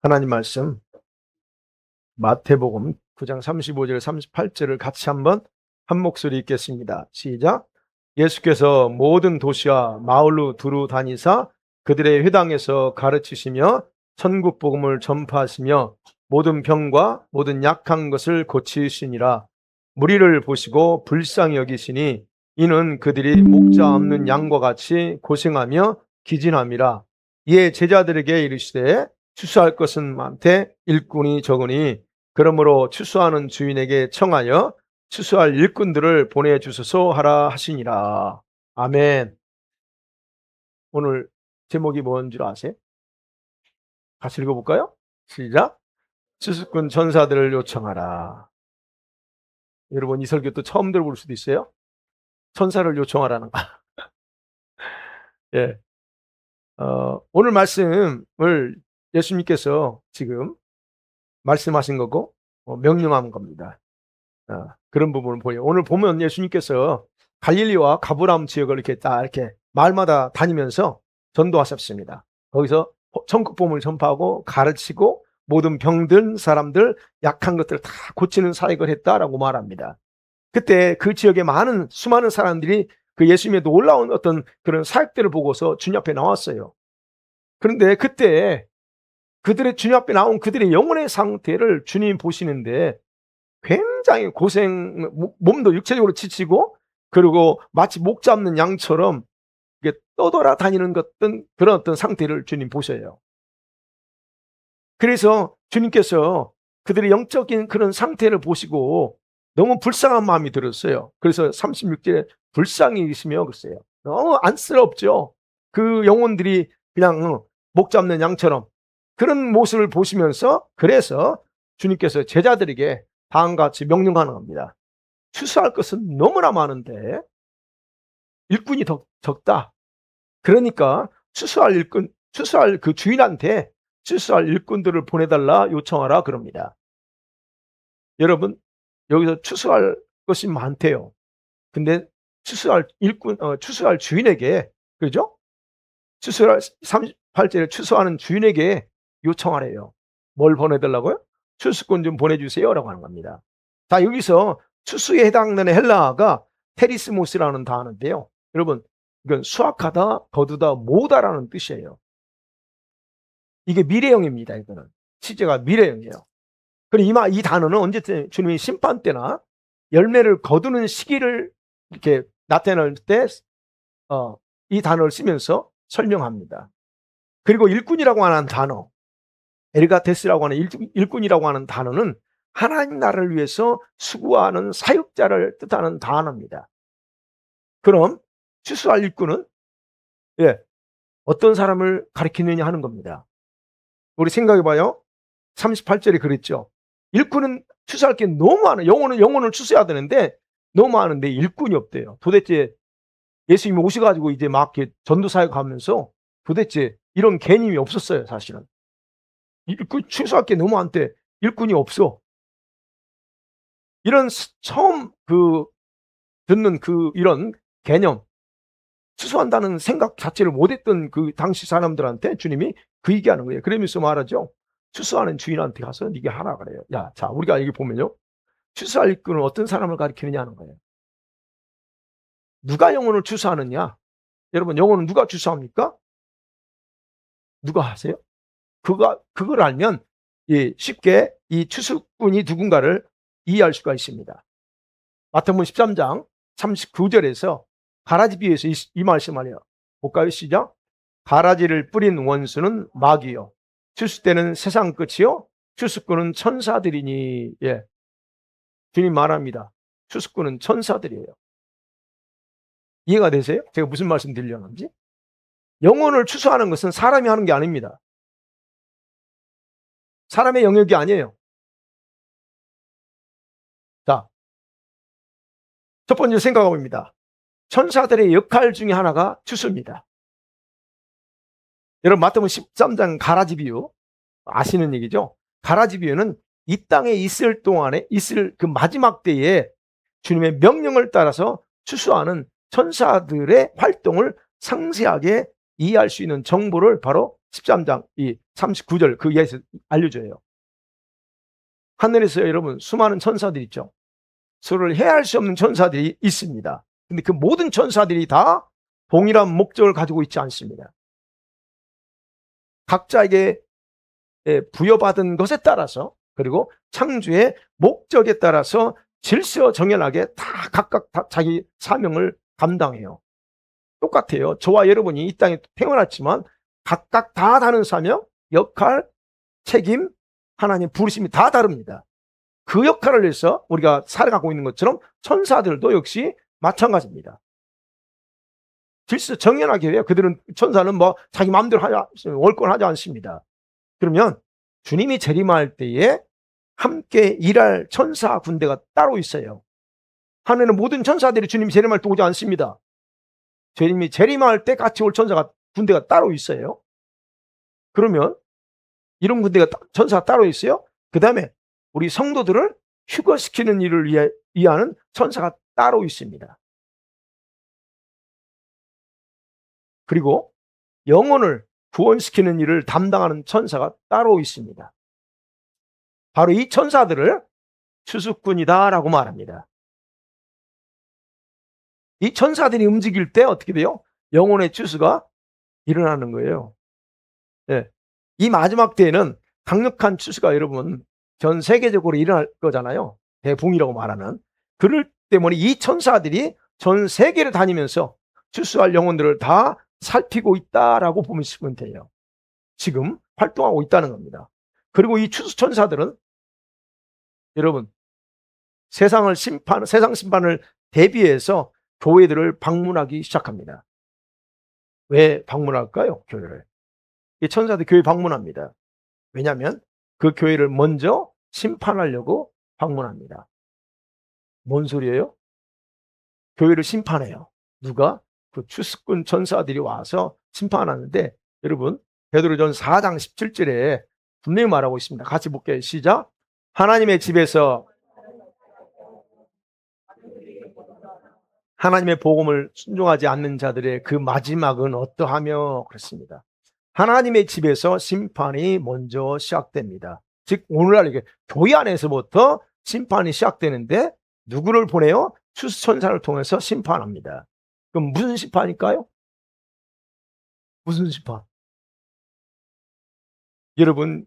하나님 말씀 마태복음 9장 35절 38절을 같이 한번 한 목소리 읽겠습니다. 시작. 예수께서 모든 도시와 마을로 두루 다니사 그들의 회당에서 가르치시며 천국 복음을 전파하시며 모든 병과 모든 약한 것을 고치시니라. 무리를 보시고 불쌍히 여기시니 이는 그들이 목자 없는 양과 같이 고생하며 기진함이라. 이에 제자들에게 이르시되 추수할 것은 많되 일꾼이 적으니 그러므로 추수하는 주인에게 청하여 추수할 일꾼들을 보내주소서 하라 하시니라. 아멘. 오늘 제목이 뭔 줄 아세요? 같이 읽어볼까요? 시작. 추수꾼 전사들을 요청하라. 여러분 이 설교 또 처음 들어볼 수도 있어요. 천사를 요청하라는 거. 예. 오늘 말씀을 예수님께서 지금 말씀하신 거고 명령한 겁니다. 그런 부분을 보여요. 오늘 보면 예수님께서 갈릴리와 가브라움 지역을 이렇게 마을마다 다니면서 전도하셨습니다. 거기서 천국 복음을 전파하고 가르치고 모든 병든 사람들, 약한 것들을 다 고치는 사역을 했다라고 말합니다. 그때 그 지역에 수많은 사람들이 그 예수님의 놀라운 어떤 그런 사역들을 보고서 주님 앞에 나왔어요. 그런데 그때 그들의 주님 앞에 나온 그들의 영혼의 상태를 주님 보시는데 굉장히 몸도 육체적으로 지치고 그리고 마치 목 잡는 양처럼 이게 떠돌아다니는 그런 어떤 상태를 주님 보셔요. 그래서 주님께서 그들의 영적인 그런 상태를 보시고 너무 불쌍한 마음이 들었어요. 그래서 36절에 불쌍히 여기시며 그랬어요. 너무 안쓰럽죠. 그 영혼들이 그냥 목 잡는 양처럼 그런 모습을 보시면서 그래서 주님께서 제자들에게 다음과 같이 명령하는 겁니다. 추수할 것은 너무나 많은데 일꾼이 적다. 그러니까 추수할 그 주인한테 추수할 일꾼들을 보내달라 요청하라 그럽니다. 여러분 여기서 추수할 것이 많대요. 근데 추수할 주인에게, 그죠? 추수할 38절에 추수하는 주인에게 요청하래요. 뭘 보내달라고요? 추수꾼 좀 보내주세요라고 하는 겁니다. 자, 여기서 추수에 해당되는 헬라어가 테리스모스라는 단어인데요. 여러분, 이건 수확하다, 거두다, 모으다라는 뜻이에요. 이게 미래형입니다. 이거는 시제가 미래형이에요. 그리고 이 단어는 언제든 주님이 심판 때나 열매를 거두는 시기를 이렇게 나타낼 때 이 단어를 쓰면서 설명합니다. 그리고 일꾼이라고 하는 단어, 에르가테스라고 하는 일꾼이라고 하는 단어는 하나님 나라를 위해서 수고하는 사역자를 뜻하는 단어입니다. 그럼 추수할 일꾼은 어떤 사람을 가리키느냐 하는 겁니다. 우리 생각해봐요. 38절에 그랬죠. 일꾼은 추수할 게 너무 많아요. 영혼을 추수해야 되는데 너무 많은데 일꾼이 없대요. 도대체 예수님이 오셔가지고 이제 막 전도 사역하면서 도대체 이런 개념이 없었어요. 사실은 일꾼 추수할 게 너무 많대. 일꾼이 없어. 이런 처음 듣는 이런 개념, 추수한다는 생각 자체를 못했던 그 당시 사람들한테 주님이 그 얘기하는 거예요. 그러면서 말하죠. 추수하는 주인한테 가서 네가 하라 그래요. 자, 우리가 여기 보면요. 추수할 일꾼은 어떤 사람을 가리키느냐 하는 거예요. 누가 영혼을 추수하느냐? 여러분, 영혼은 누가 추수합니까? 누가 하세요? 그걸 알면 쉽게 이 추수꾼이 누군가를 이해할 수가 있습니다. 마태복음 13장 39절에서 가라지 비유에서 이 말씀을 해요. 볼까요? 시작. 가라지를 뿌린 원수는 마귀요. 추수 때는 세상 끝이요. 추수꾼은 천사들이니. 주님 말합니다. 추수꾼은 천사들이에요. 이해가 되세요? 제가 무슨 말씀 드리려는지? 영혼을 추수하는 것은 사람이 하는 게 아닙니다. 사람의 영역이 아니에요. 자, 첫 번째 생각해 봅니다. 천사들의 역할 중에 하나가 추수입니다. 여러분 마태복음 13장 가라지 비유 아시는 얘기죠? 가라지 비유는 이 땅에 있을 그 마지막 때에 주님의 명령을 따라서 추수하는 천사들의 활동을 상세하게 이해할 수 있는 정보를 바로 13장 이 39절 그 이하에서 알려줘요. 하늘에서 여러분 수많은 천사들이 있죠. 서로를 해할 수 없는 천사들이 있습니다. 근데 그 모든 천사들이 다 동일한 목적을 가지고 있지 않습니다. 각자에게 부여받은 것에 따라서 그리고 창조의 목적에 따라서 질서정연하게 다 각각 다 자기 사명을 감당해요. 똑같아요. 저와 여러분이 이 땅에 태어났지만 각각 다 다른 사명, 역할, 책임, 하나님 부르심이 다 다릅니다. 그 역할을 위해서 우리가 살아가고 있는 것처럼 천사들도 역시 마찬가지입니다. 질서 정연하게 해요. 그들은 천사는 뭐 자기 마음대로 월권하지 않습니다. 그러면 주님이 재림할 때에 함께 일할 천사 군대가 따로 있어요. 하늘의 모든 천사들이 주님이 재림할 때 오지 않습니다. 주님이 재림할 때 같이 올 군대가 따로 있어요. 그러면 이런 군대가 천사가 따로 있어요. 그 다음에 우리 성도들을 휴거시키는 일을 위하는 천사가 따로 있습니다. 그리고 영혼을 구원시키는 일을 담당하는 천사가 따로 있습니다. 바로 이 천사들을 추수꾼이다라고 말합니다. 이 천사들이 움직일 때 어떻게 돼요? 영혼의 추수가 일어나는 거예요. 네. 이 마지막 때에는 강력한 추수가 여러분 전 세계적으로 일어날 거잖아요. 대붕이라고 말하는. 그럴 때문에 이 천사들이 전 세계를 다니면서 추수할 영혼들을 다 살피고 있다라고 보시면 돼요. 지금 활동하고 있다는 겁니다. 그리고 이 추수 천사들은 여러분 세상 심판을 대비해서 교회들을 방문하기 시작합니다. 왜 방문할까요? 교회를. 이 천사들 교회 방문합니다. 왜냐하면 그 교회를 먼저 심판하려고 방문합니다. 뭔 소리예요? 교회를 심판해요. 누가? 그 추수꾼 천사들이 와서 심판하는데 여러분 베드로전 4장 17절에 분명히 말하고 있습니다. 같이 볼게요. 시작. 하나님의 집에서 하나님의 복음을 순종하지 않는 자들의 그 마지막은 어떠하며 그랬습니다. 하나님의 집에서 심판이 먼저 시작됩니다. 즉 오늘날 이게 교회 안에서부터 심판이 시작되는데 누구를 보내요? 추수천사를 통해서 심판합니다. 그럼 무슨 심판일까요? 무슨 심판? 여러분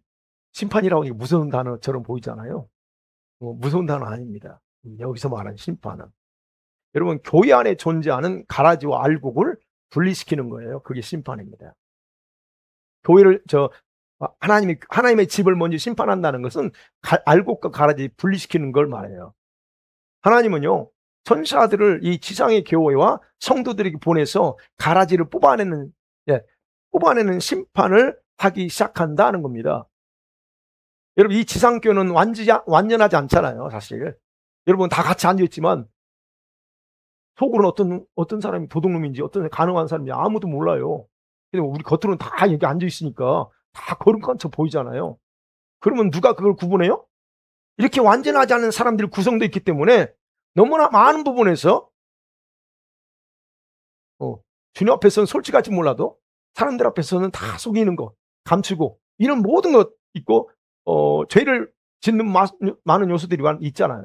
심판이라고 하니 무서운 단어처럼 보이잖아요. 무서운 단어 아닙니다. 여기서 말하는 심판은 여러분 교회 안에 존재하는 가라지와 알곡을 분리시키는 거예요. 그게 심판입니다. 교회를 하나님의 집을 먼저 심판한다는 것은 알곡과 가라지 분리시키는 걸 말해요. 하나님은요 천사들을 이 지상의 교회와 성도들에게 보내서 가라지를 뽑아내는 심판을 하기 시작한다는 겁니다. 여러분 이 지상교회는 완전하지 않잖아요. 사실 여러분 다 같이 앉아있지만 속으로는 어떤 사람이 도둑놈인지 어떤 가능한 사람인지 아무도 몰라요. 근데 우리 겉으로는 다 여기 앉아있으니까 다 거룩한 척 보이잖아요. 그러면 누가 그걸 구분해요? 이렇게 완전하지 않은 사람들이 구성되어 있기 때문에 너무나 많은 부분에서 주님 앞에서는 솔직할지 몰라도 사람들 앞에서는 다 속이는 것, 감추고 이런 모든 것 있고 죄를 짓는 많은 요소들이 있잖아요.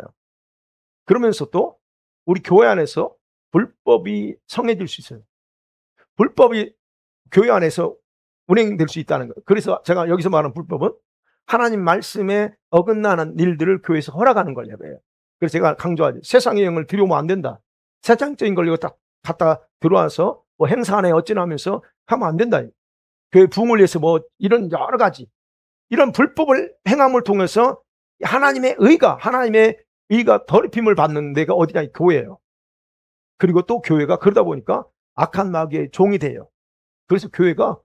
그러면서 또 우리 교회 안에서 불법이 성해질 수 있어요. 불법이 교회 안에서 운행될 수 있다는 거예요. 그래서 제가 여기서 말하는 불법은 하나님 말씀에 어긋나는 일들을 교회에서 허락하는 거예요. 그래서 제가 강조하죠. 세상의 영을 들여오면 안 된다. 세상적인 걸 이거 딱 갖다 들어와서 뭐 행사 안에 어찌나 하면서 하면 안 된다. 교회 부흥을 위해서 뭐 이런 여러 가지 이런 불법을 행함을 통해서 하나님의 의가 더럽힘을 받는 데가 어디냐? 교회예요. 그리고 또 교회가 그러다 보니까 악한 마귀의 종이 돼요. 그래서 교회가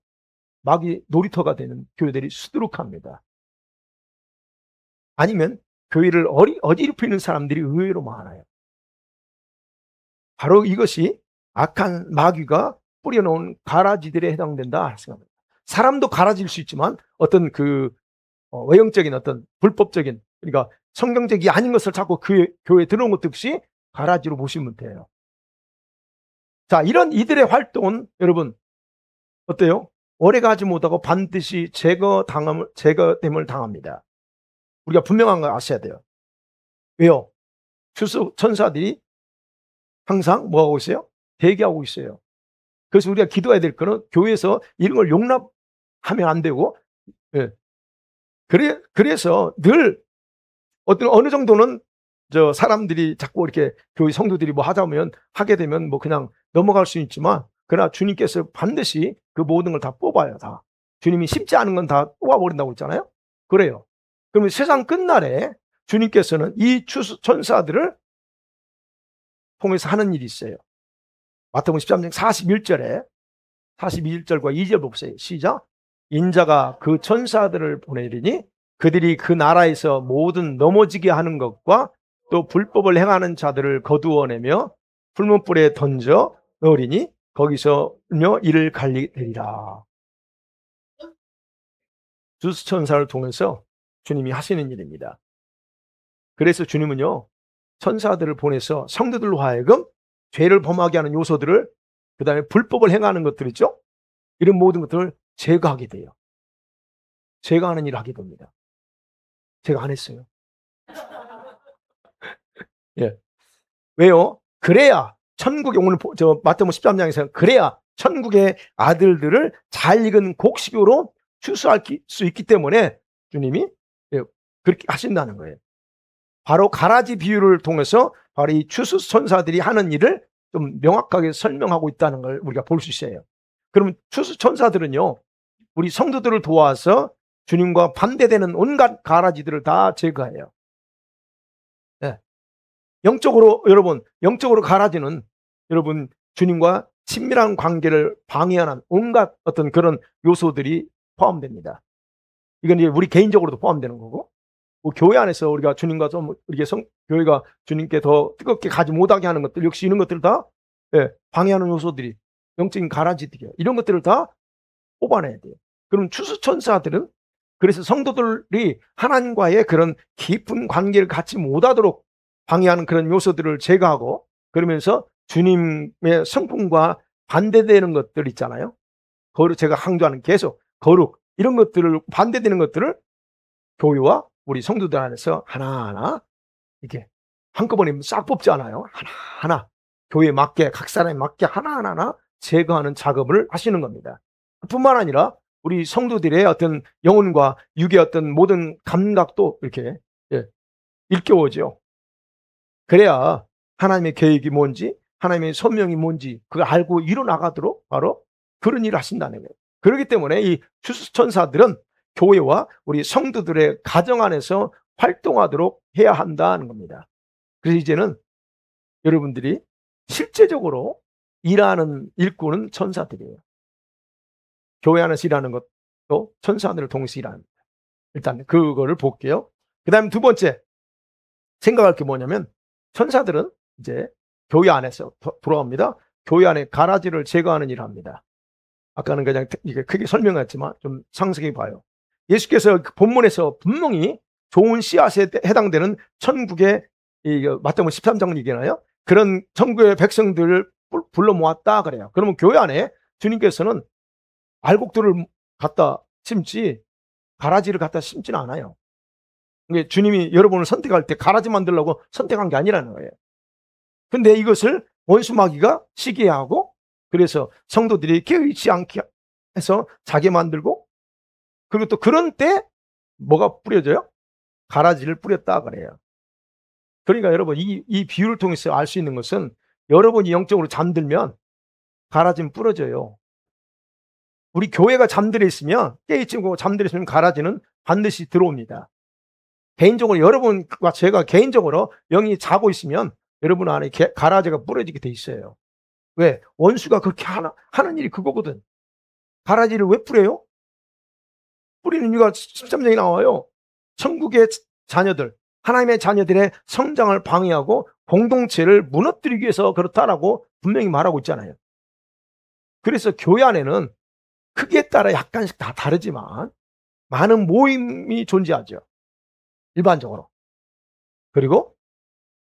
마귀 놀이터가 되는 교회들이 수두룩합니다. 아니면 교회를 어지럽히는 사람들이 의외로 많아요. 바로 이것이 악한 마귀가 뿌려놓은 가라지들에 해당된다 생각합니다. 사람도 가라질 수 있지만 어떤 외형적인 어떤 불법적인 그러니까 성경적이 아닌 것을 자꾸 교회에 들어온 것 없이 가라지로 보시면 돼요. 자, 이런 이들의 활동은 여러분 어때요? 오래가지 못하고 반드시 제거됨을 당합니다. 우리가 분명한 걸 아셔야 돼요. 왜요? 추수 천사들이 항상 뭐 하고 있어요? 대기하고 있어요. 그래서 우리가 기도해야 될 거는 교회에서 이런 걸 용납하면 안 되고, 예. 그래서 늘 어느 정도는 사람들이 자꾸 이렇게 교회 성도들이 뭐 하자면 하게 되면 뭐 그냥 넘어갈 수 있지만, 그러나 주님께서 반드시 그 모든 걸 다 뽑아요, 다. 주님이 심지 않은 건 다 뽑아버린다고 했잖아요. 그래요. 그러면 세상 끝날에 주님께서는 이 추수 천사들을 통해서 하는 일이 있어요. 마태복음 13장 41절과 2절 보세요. 시작. 인자가 그 천사들을 보내리니 그들이 그 나라에서 모든 넘어지게 하는 것과 또 불법을 행하는 자들을 거두어내며 풀무불에 던져 넣으리니 거기서 이를 갈리리라. 주수천사를 통해서 주님이 하시는 일입니다. 그래서 주님은요, 천사들을 보내서 성도들로 하여금 죄를 범하게 하는 요소들을, 그 다음에 불법을 행하는 것들 있죠? 이런 모든 것들을 제거하게 돼요. 제거하는 일을 하게 됩니다. 제가 안 했어요. 예. 왜요? 그래야 천국에, 오늘 마태복음 13장에서 그래야 천국의 아들들을 잘 익은 곡식으로 추수할 수 있기 때문에 주님이 그렇게 하신다는 거예요. 바로 가라지 비유를 통해서 바로 이 추수 천사들이 하는 일을 좀 명확하게 설명하고 있다는 걸 우리가 볼 수 있어요. 그러면 추수 천사들은요, 우리 성도들을 도와서 주님과 반대되는 온갖 가라지들을 다 제거해요. 네. 영적으로 가라지는 여러분 주님과 친밀한 관계를 방해하는 온갖 어떤 그런 요소들이 포함됩니다. 이건 이제 우리 개인적으로도 포함되는 거고, 뭐 교회 안에서 우리가 주님과 좀 이렇게 교회가 주님께 더 뜨겁게 가지 못하게 하는 것들, 역시 이런 것들을 다 방해하는 요소들이 영적인 가라지들이에요. 이런 것들을 다 뽑아내야 돼요. 그럼 추수천사들은 그래서 성도들이 하나님과의 그런 깊은 관계를 갖지 못하도록 방해하는 그런 요소들을 제거하고, 그러면서 주님의 성품과 반대되는 것들 있잖아요. 거룩, 제가 강조하는 계속 거룩, 이런 것들을 반대되는 것들을 교회와 우리 성도들 안에서 하나하나 이렇게 한꺼번에 싹 뽑지 않아요. 하나하나 교회에 맞게, 각 사람에 맞게 하나하나 제거하는 작업을 하시는 겁니다. 뿐만 아니라 우리 성도들의 어떤 영혼과 육의 어떤 모든 감각도 이렇게 일깨워져. 그래야 하나님의 계획이 뭔지, 하나님의 소명이 뭔지 그걸 알고 이뤄나가도록 바로 그런 일을 하신다는 거예요. 그렇기 때문에 이 추수천사들은 교회와 우리 성도들의 가정 안에서 활동하도록 해야 한다는 겁니다. 그래서 이제는 여러분들이 실제적으로 일하는 일꾼은 천사들이에요. 교회 안에서 일하는 것도 천사들을 동시에 일합니다. 일단 그거를 볼게요. 그 다음에 두 번째 생각할 게 뭐냐면, 천사들은 이제 교회 안에서 돌아옵니다. 교회 안에 가라지를 제거하는 일을 합니다. 아까는 그냥 이게 크게 설명했지만 좀 상세히 봐요. 예수께서 본문에서 분명히 좋은 씨앗에 해당되는 천국의 마태복음 13장 얘기나요? 그런 천국의 백성들을 불러 모았다 그래요. 그러면 교회 안에 주님께서는 알곡들을 갖다 심지 가라지를 갖다 심지는 않아요. 주님이 여러분을 선택할 때 가라지 만들려고 선택한 게 아니라는 거예요. 근데 이것을 원수마귀가 시기하고, 그래서 성도들이 깨어있지 않게 해서 자기 만들고, 그리고 또 그런 때 뭐가 뿌려져요? 가라지를 뿌렸다 그래요. 그러니까 여러분 이 비유를 통해서 알 수 있는 것은, 여러분이 영적으로 잠들면 가라지는 부러져요. 우리 교회가 잠들어 있으면, 깨어있지 않고 잠들어 있으면 가라지는 반드시 들어옵니다. 개인적으로 여러분과 제가 개인적으로 영이 자고 있으면 여러분 안에 가라지가 부러지게 돼 있어요. 왜? 원수가 그렇게 하는 일이 그거거든. 가라지를 왜 뿌려요? 뿌리는 이유가 13장에 나와요. 천국의 자녀들, 하나님의 자녀들의 성장을 방해하고 공동체를 무너뜨리기 위해서 그렇다라고 분명히 말하고 있잖아요. 그래서 교회 안에는 크기에 따라 약간씩 다 다르지만 많은 모임이 존재하죠. 일반적으로. 그리고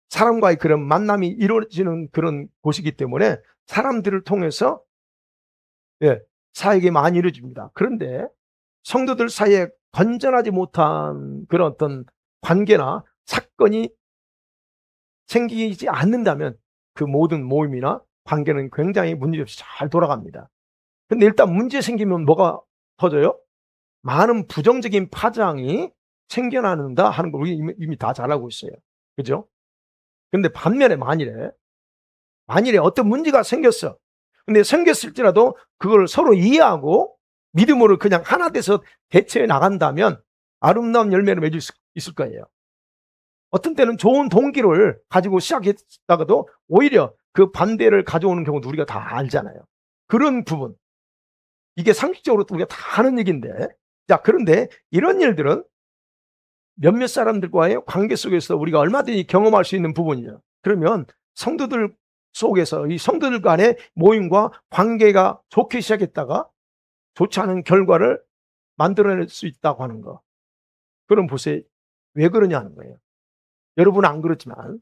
사람과의 그런 만남이 이루어지는 그런 곳이기 때문에 사람들을 통해서 사역이 많이 이루어집니다. 그런데 성도들 사이에 건전하지 못한 그런 어떤 관계나 사건이 생기지 않는다면 그 모든 모임이나 관계는 굉장히 문제없이 잘 돌아갑니다. 근데 일단 문제 생기면 뭐가 터져요? 많은 부정적인 파장이 생겨난다 하는 걸 우리 이미 다 잘 알고 있어요. 그죠? 근데 반면에 만일에 어떤 문제가 생겼어. 근데 생겼을지라도 그걸 서로 이해하고 믿음으로 그냥 하나 돼서 대처해 나간다면 아름다운 열매를 맺을 수 있을 거예요. 어떤 때는 좋은 동기를 가지고 시작했다가도 오히려 그 반대를 가져오는 경우도 우리가 다 알잖아요. 그런 부분. 이게 상식적으로 우리가 다 아는 얘기인데. 자, 그런데 이런 일들은 몇몇 사람들과의 관계 속에서 우리가 얼마든지 경험할 수 있는 부분이죠. 그러면 성도들 속에서 이 성도들 간의 모임과 관계가 좋게 시작했다가 좋지 않은 결과를 만들어낼 수 있다고 하는 거. 그럼 보세요. 왜 그러냐는 거예요. 여러분은 안 그렇지만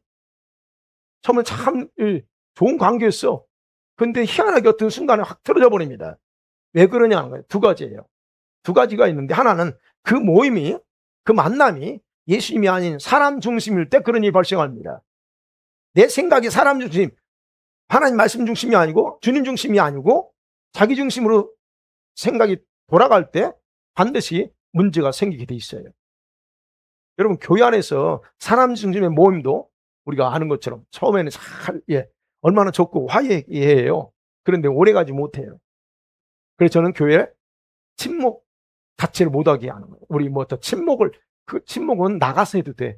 처음에 참 좋은 관계였어. 근데 희한하게 어떤 순간에 확 틀어져 버립니다. 왜 그러냐는 거예요. 두 가지예요. 두 가지가 있는데 하나는 그 모임이 그 만남이 예수님이 아닌 사람 중심일 때 그런 일이 발생합니다. 내 생각이 사람 중심, 하나님 말씀 중심이 아니고 주님 중심이 아니고 자기 중심으로 생각이 돌아갈 때 반드시 문제가 생기게 돼 있어요. 여러분 교회 안에서 사람 중심의 모임도 우리가 아는 것처럼 처음에는 잘 얼마나 좋고 화해해요. 그런데 오래가지 못해요. 그래서 저는 교회에 침묵 자체를 못하게 하는 거예요. 우리 또 침묵을 그 침묵은 나가서 해도 돼.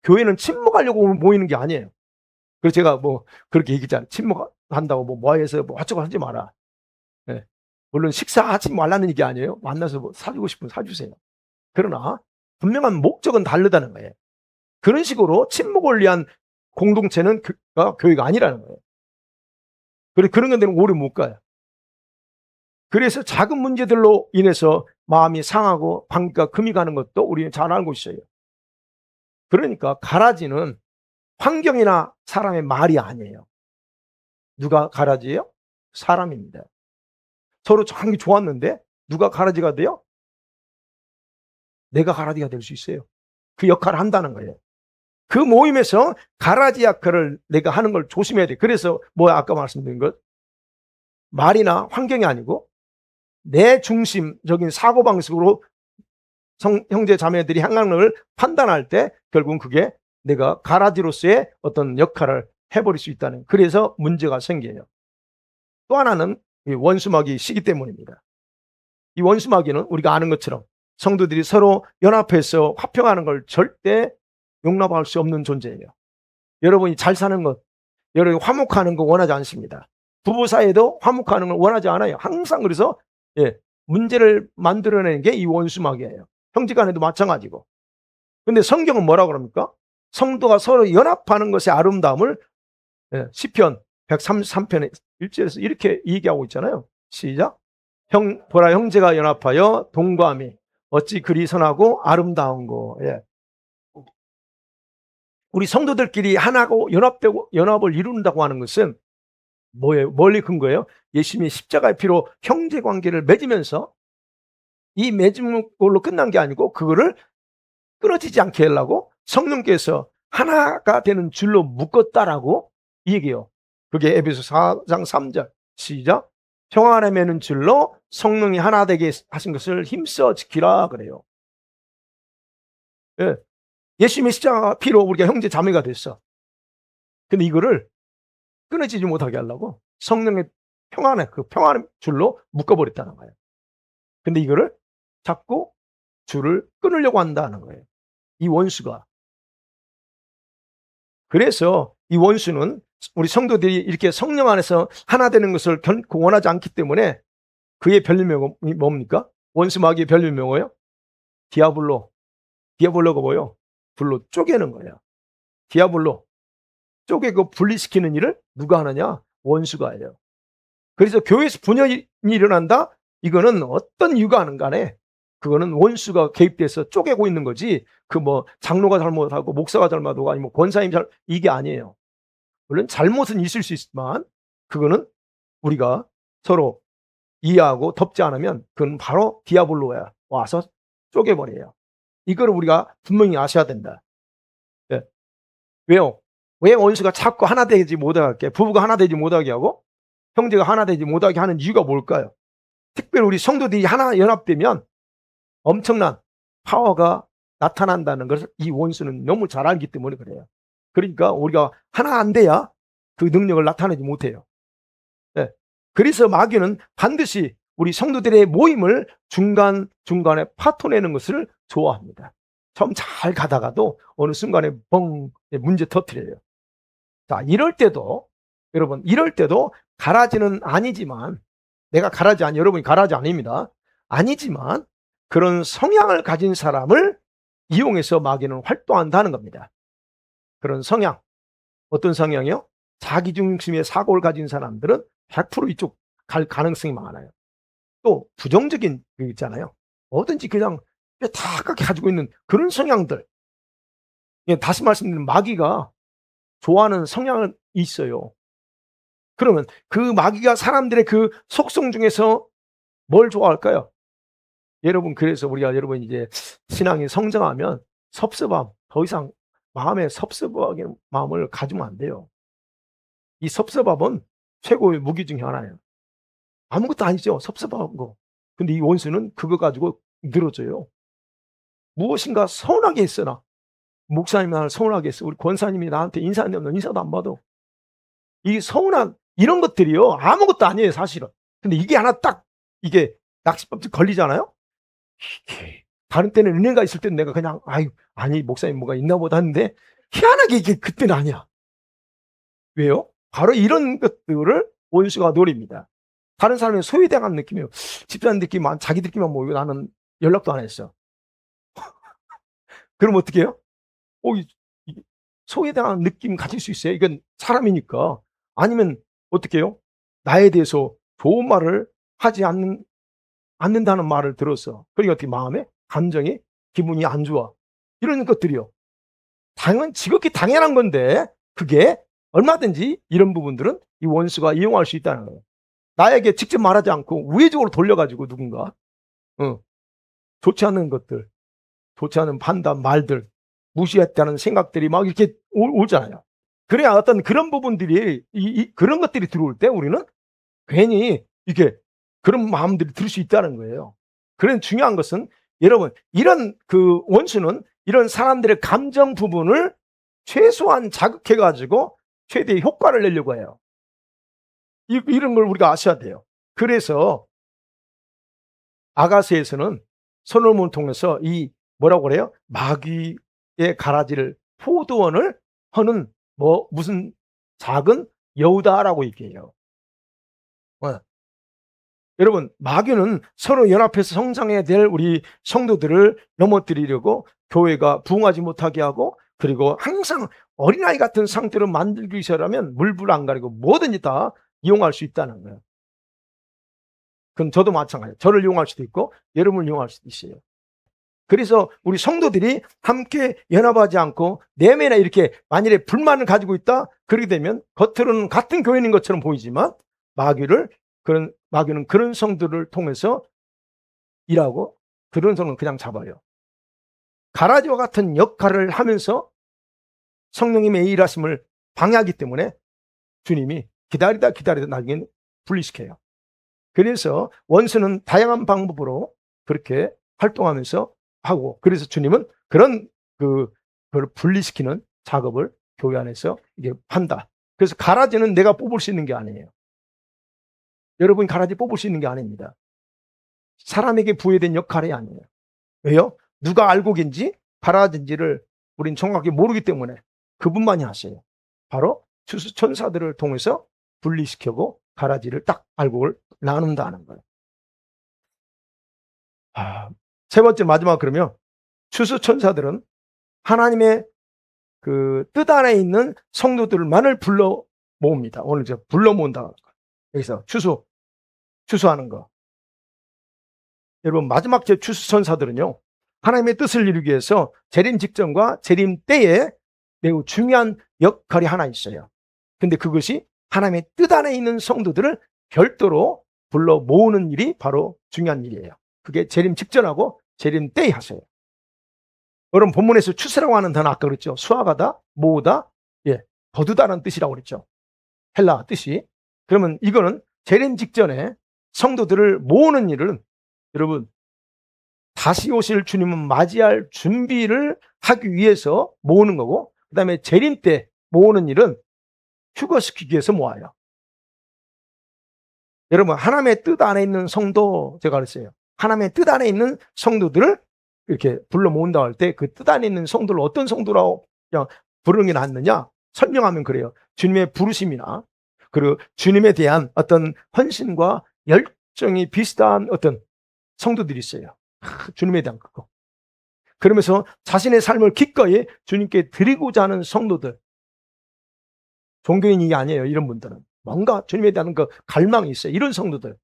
교회는 침묵하려고 모이는 게 아니에요. 그래서 제가 그렇게 얘기했잖아요. 침묵한다고 모여서 어쩌고 하지 마라. 예. 물론 식사하지 말라는 얘기 아니에요. 만나서 사주고 싶으면 사주세요. 그러나 분명한 목적은 다르다는 거예요. 그런 식으로 침묵을 위한 공동체는 교회가 아니라는 거예요. 그런 건데는 오래 못 가요. 그래서 작은 문제들로 인해서 마음이 상하고 관계가 금이 가는 것도 우리는 잘 알고 있어요. 그러니까 가라지는 환경이나 사람의 말이 아니에요. 누가 가라지예요? 사람입니다. 서로 관계 좋았는데 누가 가라지가 돼요? 내가 가라지가 될 수 있어요. 그 역할을 한다는 거예요. 그 모임에서 가라지 역할을 내가 하는 걸 조심해야 돼. 그래서 아까 말씀드린 것 말이나 환경이 아니고 내 중심적인 사고방식으로 형제 자매들이 행하는 판단할 때 결국은 그게 내가 가라지로서의 어떤 역할을 해버릴 수 있다는, 그래서 문제가 생겨요. 또 하나는 원수마귀 시기 때문입니다. 이 원수마귀는 우리가 아는 것처럼 성도들이 서로 연합해서 화평하는 걸 절대 용납할 수 없는 존재예요. 여러분이 잘 사는 것, 여러분이 화목하는 거 원하지 않습니다. 부부 사이에도 화목하는 걸 원하지 않아요. 항상 그래서 문제를 만들어내는 게 이 원수마귀예요. 형제간에도 마찬가지고. 근데 성경은 뭐라고 그럽니까? 성도가 서로 연합하는 것의 아름다움을 시편 133편의 1절에서 이렇게 얘기하고 있잖아요. 시작. 보라 형제가 연합하여 동거함이 어찌 그리 선하고 아름다운고. 우리 성도들끼리 하나고 연합을 이룬다고 하는 것은 뭐예요? 멀리 근거예요? 예수님이 십자가의 피로 형제 관계를 맺으면서 이 맺은 걸로 끝난 게 아니고 그거를 끊어지지 않게 하려고 성령께서 하나가 되는 줄로 묶었다라고 얘기해요. 그게 에베소 4장 3절 시작. 평화 안에 매는 줄로 성령이 하나 되게 하신 것을 힘써 지키라 그래요. 예수님의 십자가 피로 우리가 형제 자매가 됐어. 근데 이거를 끊어지지 못하게 하려고 성령의 평안의 그 평안의 줄로 묶어버렸다는 거예요. 근데 이거를 자꾸 줄을 끊으려고 한다는 거예요. 이 원수가. 그래서 이 원수는 우리 성도들이 이렇게 성령 안에서 하나 되는 것을 결코 원하지 않기 때문에 그의 별명이 뭡니까? 원수 마귀의 별명이 뭐예요? 디아블로가 뭐예요? 불로 쪼개는 거예요. 디아블로. 쪼개고 분리시키는 일을 누가 하느냐? 원수가 해요. 그래서 교회에서 분열이 일어난다? 이거는 어떤 이유가 아는 간에 그거는 원수가 개입돼서 쪼개고 있는 거지, 장로가 잘못하고 목사가 잘못하고 아니면 권사님이 이게 아니에요. 물론 잘못은 있을 수 있지만 그거는 우리가 서로 이해하고 덮지 않으면 그건 바로 디아블로야 와서 쪼개버려요. 이거를 우리가 분명히 아셔야 된다. 네. 왜요? 왜 원수가 자꾸 하나 되지 못하게, 부부가 하나 되지 못하게 하고 형제가 하나 되지 못하게 하는 이유가 뭘까요? 특별히 우리 성도들이 하나 연합되면 엄청난 파워가 나타난다는 것을 이 원수는 너무 잘 알기 때문에 그래요. 그러니까 우리가 하나 안 돼야 그 능력을 나타내지 못해요. 네. 그래서 마귀는 반드시 우리 성도들의 모임을 중간중간에 파토내는 것을 좋아합니다. 처음 잘 가다가도 어느 순간에 뻥 문제 터뜨려요. 자, 이럴 때도 여러분, 이럴 때도 가라지는 아니지만, 내가 가라지 아니, 여러분이 가라지 아닙니다. 아니지만 그런 성향을 가진 사람을 이용해서 마귀는 활동한다는 겁니다. 그런 성향, 어떤 성향이요? 자기중심의 사고를 가진 사람들은 100% 이쪽 갈 가능성이 많아요. 또 부정적인 그 있잖아요. 뭐든지 그냥 다 가지고 있는 그런 성향들. 다시 말씀드리면 마귀가 좋아하는 성향이 있어요. 그러면 그 마귀가 사람들의 그 속성 중에서 뭘 좋아할까요? 여러분, 그래서 우리가 여러분 이제 신앙이 성장하면 섭섭함, 더 이상 마음에 섭섭하게 마음을 가지면 안 돼요. 이 섭섭함은 최고의 무기 중에 하나예요. 아무것도 아니죠, 섭섭한 거. 근데 이 원수는 그거 가지고 늘어져요. 무엇인가 서운하게 했으나, 목사님이 나를 서운하게 했어. 우리 권사님이 나한테 인사도 안 받아. 이 서운한 이런 것들이요, 아무것도 아니에요, 사실은. 근데 이게 하나 딱 이게 낚시법칙 걸리잖아요. 다른 때는 은혜가 있을 때는 내가 그냥 아니 목사님 뭐가 있나 보다 하는데, 희한하게 이게 그때는 아니야. 왜요? 바로 이런 것들을 원수가 노립니다. 다른 사람이 소외당한 느낌이에요. 집사님들끼리만, 자기들끼리만 모이고 나는 연락도 안 했어. 그럼 어떻게 해요? 소외당한 느낌 가질 수 있어요. 이건 사람이니까. 아니면 어떻게 해요? 나에 대해서 좋은 말을 하지 않는다는 말을 들었어. 그러니까 어떻게 마음에 감정이, 기분이 안 좋아. 이런 것들이요. 지극히 당연한 건데, 그게 얼마든지 이런 부분들은 이 원수가 이용할 수 있다는 거예요. 나에게 직접 말하지 않고 우회적으로 돌려가지고 누군가 좋지 않은 것들, 좋지 않은 판단, 말들, 무시했다는 생각들이 막 이렇게 오잖아요. 그래야 어떤 그런 부분들이 그런 것들이 들어올 때 우리는 괜히 이렇게 그런 마음들이 들 수 있다는 거예요. 그런 중요한 것은, 여러분, 이런 그 원수는 이런 사람들의 감정 부분을 최소한 자극해 가지고 최대의 효과를 내려고 해요. 이런 걸 우리가 아셔야 돼요. 그래서 아가서에서는 솔로몬을 통해서 이 뭐라고 그래요? 마귀의 가라지를, 포도원을 하는 무슨 작은 여우다라고 얘기해요. 여러분, 마귀는 서로 연합해서 성장해야 될 우리 성도들을 넘어뜨리려고 교회가 부흥하지 못하게 하고, 그리고 항상 어린아이 같은 상태로 만들기 위해서라면 물불 안 가리고 뭐든지 다 이용할 수 있다는 거예요. 그럼 저도 마찬가지예요. 저를 이용할 수도 있고 여러분을 이용할 수도 있어요. 그래서 우리 성도들이 함께 연합하지 않고 내면에 이렇게 만일에 불만을 가지고 있다, 그렇게 되면 겉으로는 같은 교인인 것처럼 보이지만 마귀는 그런 성도를 통해서 일하고 그런 성은 그냥 잡아요. 가라지와 같은 역할을 하면서 성령님의 일하심을 방해하기 때문에 주님이 기다리다 나중에는 분리시켜요. 그래서 원수는 다양한 방법으로 그렇게 활동하면서 하고, 그래서 주님은 그걸 분리시키는 작업을 교회 안에서 이게 한다. 그래서 가라지는 내가 뽑을 수 있는 게 아니에요. 여러분이 가라지 뽑을 수 있는 게 아닙니다. 사람에게 부여된 역할이 아니에요. 왜요? 누가 알고 계신지 가라지인지를 우린 정확히 모르기 때문에 그분만이 하세요. 바로 추수천사들을 통해서 분리시키고 가라지를 딱 알고 나눈다는 거예요. 세 번째, 마지막, 그러면 추수천사들은 하나님의 그 뜻 안에 있는 성도들만을 불러 모읍니다. 오늘 제가 불러 모은다. 여기서 추수하는 거. 여러분, 마지막 제 추수천사들은요, 하나님의 뜻을 이루기 위해서 재림 직전과 재림 때에 매우 중요한 역할이 하나 있어요. 근데 그것이 하나님의 뜻 안에 있는 성도들을 별도로 불러 모으는 일이 바로 중요한 일이에요. 그게 재림 직전하고 재림 때에 하세요. 여러분 본문에서 추세라고 하는 단어 아까 그랬죠. 수확하다, 모으다, 거두다라는 뜻이라고 그랬죠. 헬라 뜻이. 그러면 이거는 재림 직전에 성도들을 모으는 일은 여러분 다시 오실 주님을 맞이할 준비를 하기 위해서 모으는 거고, 그 다음에 재림 때 모으는 일은 휴거시키기 위해서 모아요. 여러분 하나님의 뜻 안에 있는 성도, 제가 그랬어요. 하나님의 뜻 안에 있는 성도들을 이렇게 불러 모은다고 할 때 그 뜻 안에 있는 성도를 어떤 성도라고 그냥 부르는 게 낫느냐 설명하면 그래요. 주님의 부르심이나 그리고 주님에 대한 어떤 헌신과 열정이 비슷한 어떤 성도들이 있어요. 주님에 대한 그거. 그러면서 자신의 삶을 기꺼이 주님께 드리고자 하는 성도들. 종교인이 아니에요. 이런 분들은 뭔가 주님에 대한 그 갈망이 있어요. 이런 성도들.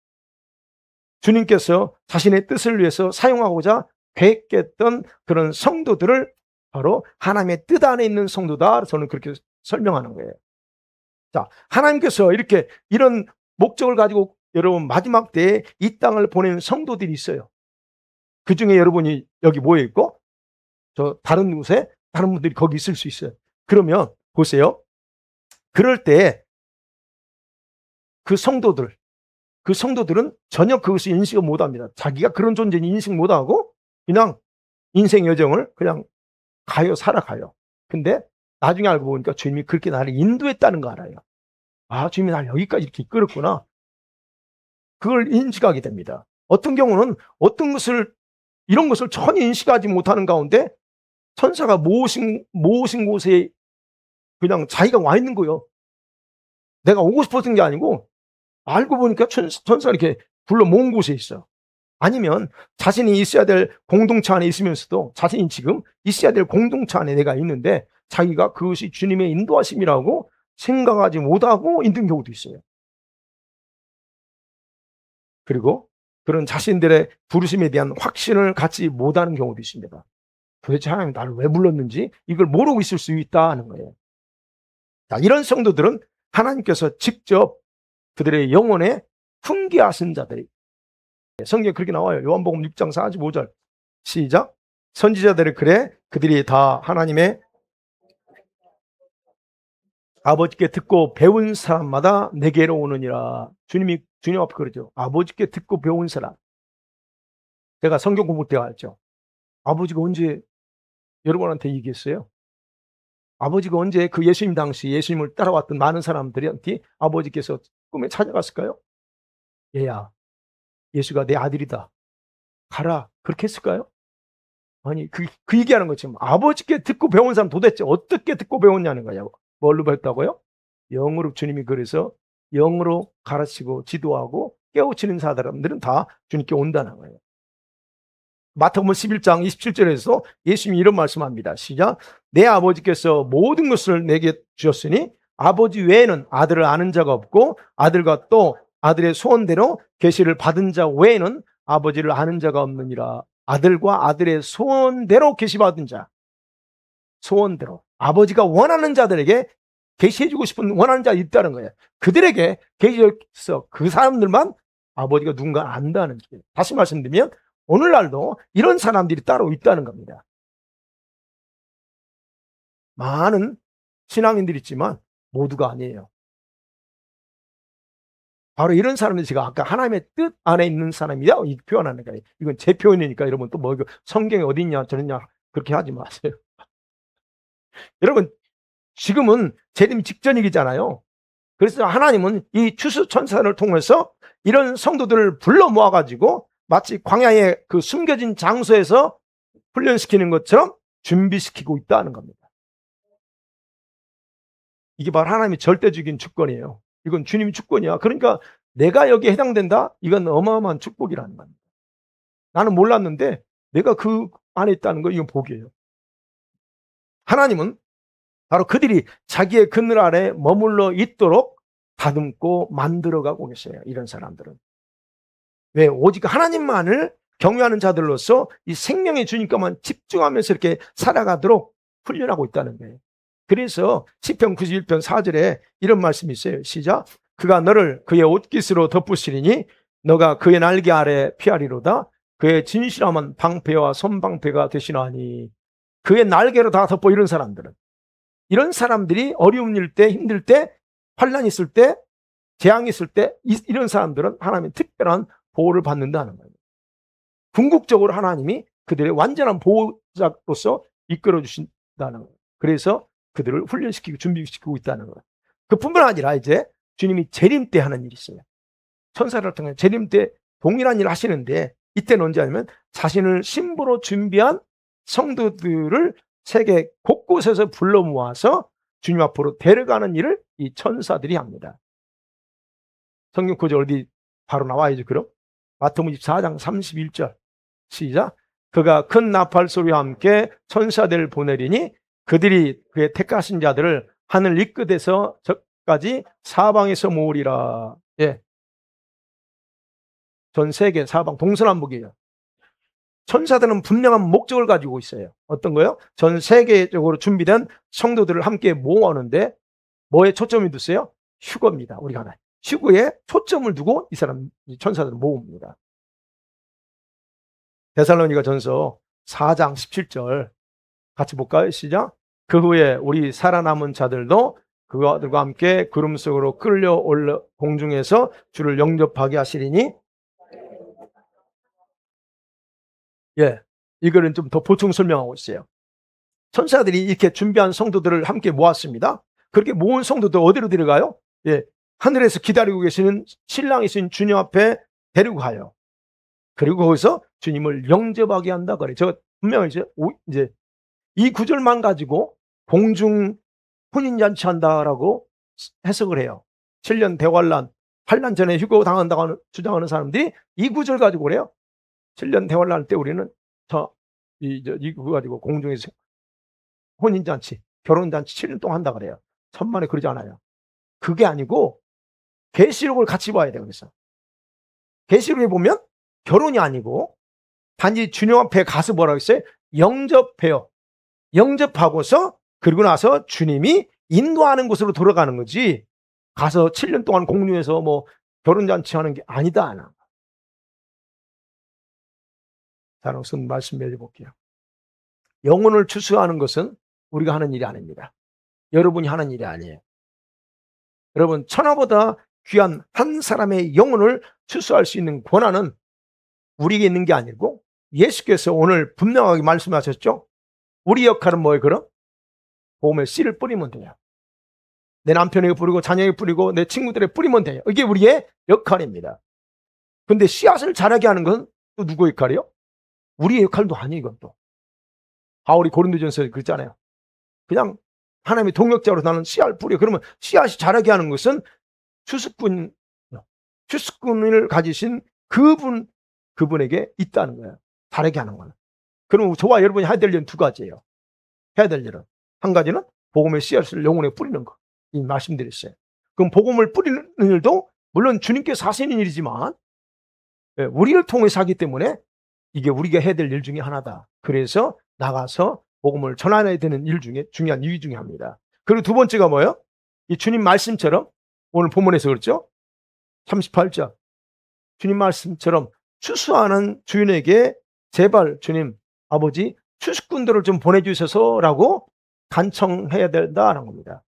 주님께서 자신의 뜻을 위해서 사용하고자 계획했던 그런 성도들을 바로 하나님의 뜻 안에 있는 성도다. 저는 그렇게 설명하는 거예요. 자, 하나님께서 이렇게 이런 목적을 가지고 여러분 마지막 때에 이 땅을 보내는 성도들이 있어요. 그 중에 여러분이 여기 모여 있고 저 다른 곳에 다른 분들이 거기 있을 수 있어요. 그러면 보세요. 그럴 때 그 성도들은 전혀 그것을 인식을 못합니다. 자기가 그런 존재인지 인식 못하고 그냥 인생 여정을 그냥 살아가요. 근데 나중에 알고 보니까 주님이 그렇게 나를 인도했다는 거 알아요. 아, 주님이 나를 여기까지 이렇게 이끌었구나. 그걸 인식하게 됩니다. 어떤 경우는 이런 것을 전혀 인식하지 못하는 가운데 천사가 모으신 곳에 그냥 자기가 와 있는 거예요. 내가 오고 싶었던 게 아니고 알고 보니까 천사가 이렇게 불러 모은 곳에 있어. 아니면 자신이 있어야 될 공동체 안에 있으면서도 자신이 지금 있어야 될 공동체 안에 내가 있는데 자기가 그것이 주님의 인도하심이라고 생각하지 못하고 있는 경우도 있어요. 그리고 그런 자신들의 부르심에 대한 확신을 갖지 못하는 경우도 있습니다. 도대체 하나님 나를 왜 불렀는지 이걸 모르고 있을 수 있다는 거예요. 자, 이런 성도들은 하나님께서 직접 그들의 영혼에 훈계하신 자들이, 성경에 그렇게 나와요. 요한복음 6장 45절 시작. 선지자들의 글에 그들이 다 하나님의 아버지께 듣고 배운 사람마다 내게로 오느니라. 주님 앞에 그러죠. 아버지께 듣고 배운 사람. 제가 성경 공부 때 알죠. 아버지가 언제 여러분한테 얘기했어요? 아버지가 언제 그 예수님 당시 예수님을 따라왔던 많은 사람들한테 아버지께서 꿈에 찾아갔을까요? 얘야, 예수가 내 아들이다. 가라. 그렇게 했을까요? 아니, 그 얘기하는 거지. 아버지께 듣고 배운 사람 도대체 어떻게 듣고 배웠냐는 거냐고. 뭘로 배웠다고요? 영으로. 주님이 그래서 영으로 가르치고 지도하고 깨우치는 사람들은 다 주님께 온다는 거예요. 마태복음 11장 27절에서 예수님이 이런 말씀합니다. 시작. 내 아버지께서 모든 것을 내게 주셨으니 아버지 외에는 아들을 아는 자가 없고 아들과 또 아들의 소원대로 계시를 받은 자 외에는 아버지를 아는 자가 없느니라. 아들과 아들의 소원대로 계시받은 자. 소원대로. 아버지가 원하는 자들에게 계시해주고 싶은 원하는 자가 있다는 거예요. 그들에게 계시해서 그 사람들만 아버지가 누군가 안다는 거예요. 다시 말씀드리면 오늘날도 이런 사람들이 따로 있다는 겁니다. 많은 신앙인들이 있지만 모두가 아니에요. 바로 이런 사람들이 제가 아까 하나님의 뜻 안에 있는 사람이다 이 표현하는 거예요. 이건 제 표현이니까 여러분 또 뭐 성경에 어디 있냐 저랬냐 그렇게 하지 마세요. 여러분 지금은 재림 직전이잖아요. 그래서 하나님은 이 추수 천사를 통해서 이런 성도들을 불러 모아가지고 마치 광야의 그 숨겨진 장소에서 훈련시키는 것처럼 준비시키고 있다는 겁니다. 이게 바로 하나님의 절대적인 주권이에요. 이건 주님의 주권이야. 그러니까 내가 여기에 해당된다? 이건 어마어마한 축복이라는 겁니다. 나는 몰랐는데 내가 그 안에 있다는 거 이건 복이에요. 하나님은 바로 그들이 자기의 그늘 아래 머물러 있도록 다듬고 만들어가고 계세요. 이런 사람들은. 왜? 오직 하나님만을 경외하는 자들로서 이 생명의 주님께만 집중하면서 이렇게 살아가도록 훈련하고 있다는 거예요. 그래서 시편 91편 4절에 이런 말씀이 있어요. 시작. 그가 너를 그의 옷깃으로 덮으시리니 너가 그의 날개 아래 피하리로다. 그의 진실함은 방패와 손방패가 되시나니. 그의 날개로 다 덮어. 이런 사람들이 어려움일 때, 힘들 때, 환난 있을 때, 재앙이 있을 때 이런 사람들은 하나님의 특별한 보호를 받는다는 거예요. 궁극적으로 하나님이 그들의 완전한 보호자로서 이끌어 주신다는 거예요. 그래서 그들을 훈련시키고 준비시키고 있다는 거예요. 그뿐만 아니라 이제 주님이 재림 때 하는 일이 있어요. 천사를 통해 재림 때 동일한 일을 하시는데, 이때는 언제 하냐면 자신을 신부로 준비한 성도들을 세계 곳곳에서 불러 모아서 주님 앞으로 데려가는 일을 이 천사들이 합니다. 성경 구절 어디 바로 나와야죠. 그럼 마태복음 24장 31절 시작. 그가 큰 나팔 소리와 함께 천사들을 보내리니 그들이 그의 택하신 자들을 하늘 이 끝에서 저까지 사방에서 모으리라. 예. 전 세계 사방 동서남북이에요. 천사들은 분명한 목적을 가지고 있어요. 어떤 거요? 전 세계적으로 준비된 성도들을 함께 모으는데 뭐에 초점이 두세요? 휴거입니다. 우리가 하나 휴거에 초점을 두고 이 천사들을 모읍니다. 데살로니가 전서 4장 17절 같이 볼까요? 시작. 그 후에 우리 살아남은 자들도 그들과 함께 구름 속으로 끌려올라 공중에서 주를 영접하게 하시리니. 예, 이거는 좀 더 보충 설명하고 있어요. 천사들이 이렇게 준비한 성도들을 함께 모았습니다. 그렇게 모은 성도들 어디로 데려가요? 예, 하늘에서 기다리고 계시는 신랑이신 주님 앞에 데리고 가요. 그리고 거기서 주님을 영접하게 한다 그래요. 제가 분명히 이제 이 구절만 가지고 공중 혼인잔치 한다라고 해석을 해요. 7년 대환란, 환란 전에 휴거 당한다고 주장하는 사람들이 이 구절 가지고 그래요. 7년 대환란 때 우리는 이거 가지고 공중에서 혼인잔치, 결혼잔치 7년 동안 한다 그래요. 천만에 그러지 않아요. 그게 아니고 계시록을 같이 봐야 돼요. 그래서 계시록에 보면 결혼이 아니고 단지 주님 앞에 가서 뭐라고 했어요? 영접해요. 영접하고서 그리고 나서 주님이 인도하는 곳으로 돌아가는 거지, 가서 7년 동안 공중에서 뭐 결혼잔치 하는 게 아니다. 자, 우선 말씀 맺어볼게요. 영혼을 추수하는 것은 우리가 하는 일이 아닙니다. 여러분이 하는 일이 아니에요. 여러분, 천하보다 귀한 한 사람의 영혼을 추수할 수 있는 권한은 우리에게 있는 게 아니고 예수께서 오늘 분명하게 말씀하셨죠. 우리 역할은 뭐예요? 그럼 복음의 씨를 뿌리면 돼요. 내 남편에게 뿌리고 자녀에게 뿌리고 내 친구들에게 뿌리면 돼요. 이게 우리의 역할입니다. 근데 씨앗을 자라게 하는 건 또 누구의 역할이요? 우리의 역할도 아니에요. 이것도 바울이 고린도전서에 그랬잖아요. 그냥 하나님의 동역자로 나는 씨앗을 뿌려. 그러면 씨앗이 자라게 하는 것은 추수꾼을 가지신 그분에게 있다는 거예요. 자라게 하는 거는. 그럼 저와 여러분이 해야 될 일은 두 가지예요. 해야 될 일은 한 가지는 복음의 씨앗을 영혼에 뿌리는 거. 이 말씀드렸어요. 그럼 복음을 뿌리는 일도 물론 주님께서 하시는 일이지만 우리를 통해서 하기 때문에 이게 우리가 해야 될 일 중에 하나다. 그래서 나가서 복음을 전해야 되는 일 중에 중요한 이유 중에 하나입니다. 그리고 두 번째가 뭐예요? 이 주님 말씀처럼 오늘 본문에서 그렇죠? 38절 주님 말씀처럼 추수하는 주인에게 제발 주님 아버지 추수꾼들을 좀 보내주셔서라고 간청해야 된다는 겁니다.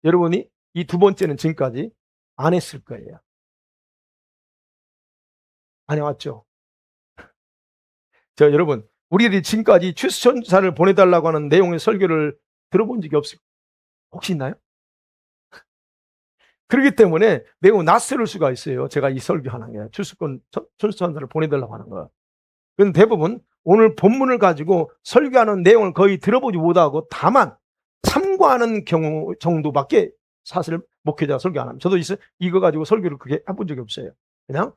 여러분이 이 두 번째는 지금까지 안 했을 거예요. 안 해왔죠? 여러분, 우리들이 지금까지 추수천사를 보내달라고 하는 내용의 설교를 들어본 적이 없어요. 혹시 있나요? 그렇기 때문에 매우 낯설 수가 있어요. 제가 이 설교하는 게 추수천사를 보내달라고 하는 거. 그런데 대부분 오늘 본문을 가지고 설교하는 내용을 거의 들어보지 못하고 다만 참고하는 경우 정도밖에 사실 목회자가 설교 안 합니다. 저도 이거 가지고 설교를 그렇게 해본 적이 없어요. 그냥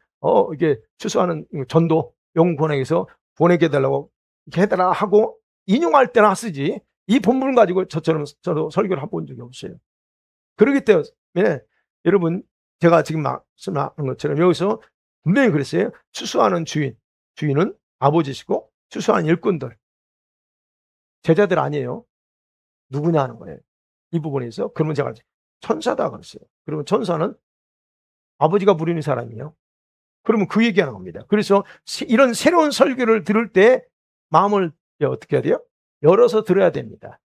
이게 추수하는 전도 영권에서 보내게 해달라고 이렇게 해달라 하고 인용할 때나 쓰지, 이 본문을 가지고 저도 설교를 해본 적이 없어요. 그렇기 때문에 여러분, 제가 지금 말씀하는 것처럼 여기서 분명히 그랬어요. 추수하는 주인은 아버지시고 추수하는 일꾼들, 제자들 아니에요. 누구냐 하는 거예요. 이 부분에서. 그러면 제가 천사다 그랬어요. 그러면 천사는 아버지가 부르는 사람이요. 그러면 그 얘기하는 겁니다. 그래서 이런 새로운 설교를 들을 때 마음을 어떻게 해야 돼요? 열어서 들어야 됩니다.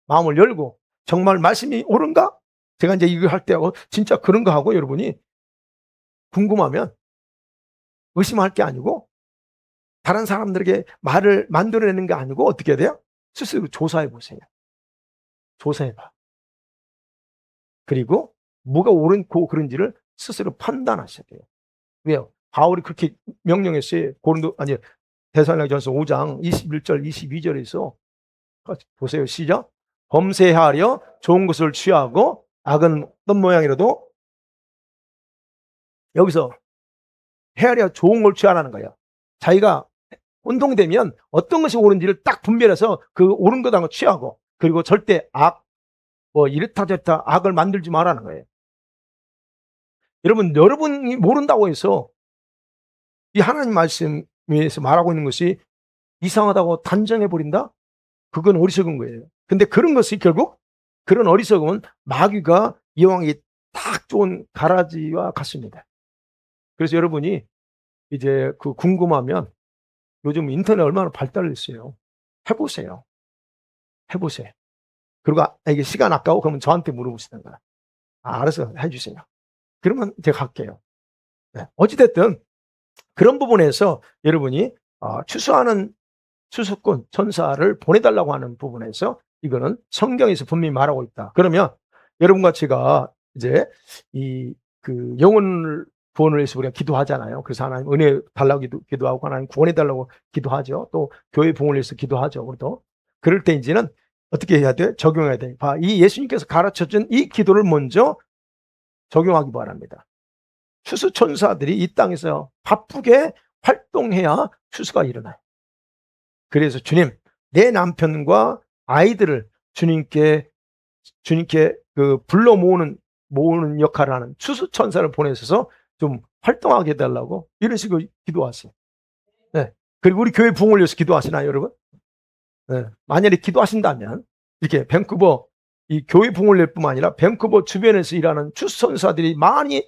마음을 열고 정말 말씀이 옳은가? 제가 이제 이거 할 때 진짜 그런가 하고 여러분이 궁금하면 의심할 게 아니고 다른 사람들에게 말을 만들어내는 게 아니고 어떻게 해야 돼요? 스스로 조사해 보세요. 조사해 봐. 그리고 뭐가 옳고 그른지를 스스로 판단하셔야 돼요. 왜요? 바울이 그렇게 명령했어요. 데살로니가전서 5장 21절 22절에서 보세요. 시작. 범죄하려 좋은 것을 취하고 악은 어떤 모양이라도 여기서 헤아려 좋은 걸 취하라는 거예요. 자기가 혼동되면 어떤 것이 옳은지를 딱 분별해서 그 옳은 거다는 걸 취하고 그리고 절대 이렇다 저렇다 악을 만들지 말라는 거예요. 여러분이 모른다고 해서 이 하나님 말씀에서 말하고 있는 것이 이상하다고 단정해버린다? 그건 어리석은 거예요. 근데 그런 것이 결국 그런 어리석음은 마귀가 이왕이 딱 좋은 가라지와 같습니다. 그래서 여러분이 이제 그 궁금하면 요즘 인터넷 얼마나 발달했어요. 해보세요. 그리고 이게 시간 아까워 그러면 저한테 물어보시던가. 알아서 해주세요. 그러면 제가 할게요. 네. 어찌됐든 그런 부분에서 여러분이 추수하는 추수꾼 천사를 보내달라고 하는 부분에서 이거는 성경에서 분명히 말하고 있다. 그러면 여러분과 제가 이제 그 영혼을 구원을 위해서 우리가 기도하잖아요. 그래서 하나님 은혜 달라고 기도하고 하나님 구원해 달라고 기도하죠. 또 교회 부흥을 위해서 기도하죠. 우리도 그럴 때 이제는 어떻게 해야 돼? 적용해야 돼. 이 예수님께서 가르쳐준 이 기도를 먼저 적용하기 바랍니다. 추수 천사들이 이 땅에서 바쁘게 활동해야 추수가 일어나요. 그래서 주님, 내 남편과 아이들을 주님께 그 불러 모으는 역할을 하는 추수 천사를 보내셔서 좀 활동하게 해달라고 이런 식으로 기도하세요. 네. 그리고 우리 교회 부흥을 위해서 기도하시나요, 여러분? 네. 만약에 기도하신다면 이렇게 밴쿠버 이 교회 부흥을 낼 뿐만 아니라 밴쿠버 주변에서 일하는 추수 천사들이 많이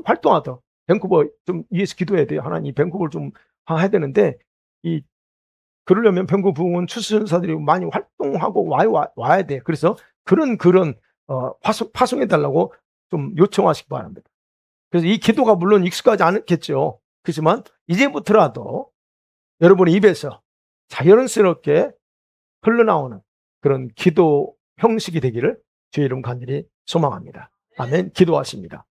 활동하도록 밴쿠버 좀 위해서 기도해야 돼요. 하나님 밴쿠버를 좀 해야 되는데 그러려면 밴쿠버 부흥은 추수 천사들이 많이 활동하고 와야 돼. 그래서 그런 파송해 달라고 좀 요청하시기 바랍니다. 그래서 이 기도가 물론 익숙하지 않겠죠. 그렇지만 이제부터라도 여러분의 입에서 자연스럽게 흘러나오는 그런 기도 형식이 되기를 주의 이름 간절히 소망합니다. 아멘. 기도하십니다.